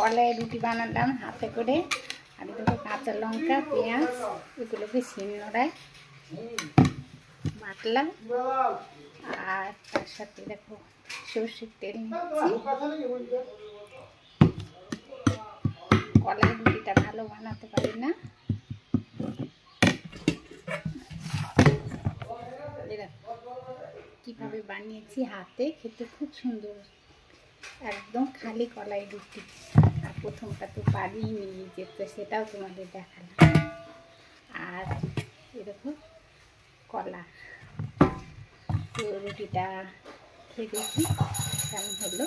কলাই রুটি বানালাম হাতে করে। আর দেখো কাঁচা লঙ্কা পেঁয়াজ এগুলোকে শিলনোড়ায় বাটলাম। আর তার সাথে দেখো সর্ষের তেল নিচ্ছি। কলাই রুটিটা ভালো বানাতে পারি না। কিভাবে বানিয়েছি হাতে, খেতে খুব সুন্দর, একদম খালি কলাই রুটি। আর প্রথমটা তো পারিনি যেতে, সেটাও তোমাদের দেখালাম। আর এরকম কলা, তো রুটিটা খেয়ে দেখি কেমন হলো।